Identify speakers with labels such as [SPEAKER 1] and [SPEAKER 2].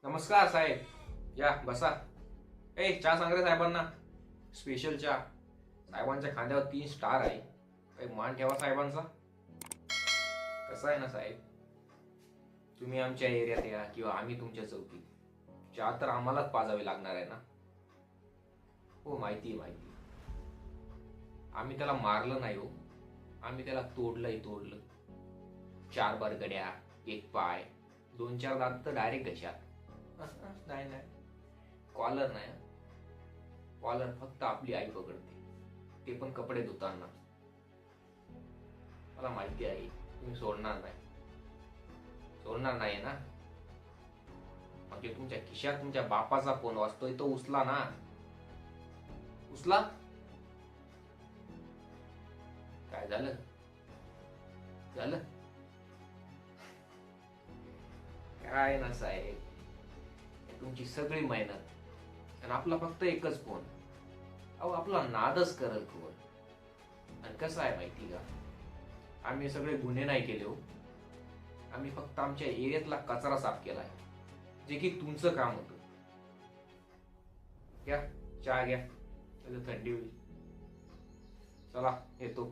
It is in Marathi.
[SPEAKER 1] नमस्कार साहेब, या बसा. चहा सांग रे साहेबांना. स्पेशल चहा. साहेबांच्या खांद्यावर 3 स्टार आहे. काही मान ठेवा साहेबांचा. कसं आहे ना साहेब, तुम्ही आमच्या एरियात या किंवा आम्ही तुमच्या चौकीत, चहा तर आम्हालाच पाजावी लागणार आहे ना. हो, माहिती. आम्ही त्याला मारलं नाही हो, आम्ही त्याला तोडलं. 4 बरगड्या, 1 पाय, 2-4 दात तर डायरेक्ट घशात. नाही, कॉलर नाही. कॉलर फक्त आपली आई पकडते, ते पण कपडे धुताना. मला माहिती आहे तुम्ही सोडणार नाही ना. म्हणजे तुमच्या खिशात तुमच्या बापाचा फोन वाजतोय, तो उचला ना. उचला. काय झालं? काय ना साहेब, तुमची सगळी मेहनत आणि आपला फक्त एकच फोन. अहो, आपला नादच करल कोण. आणि कसं आहे माहिती का, आम्ही सगळे गुन्हे नाही केले हो. आम्ही फक्त आमच्या एरियातला कचरा साफ केलाय, जे की तुमचं काम होतं. घ्या चहा घ्या, थंडी होईल. चला येतो.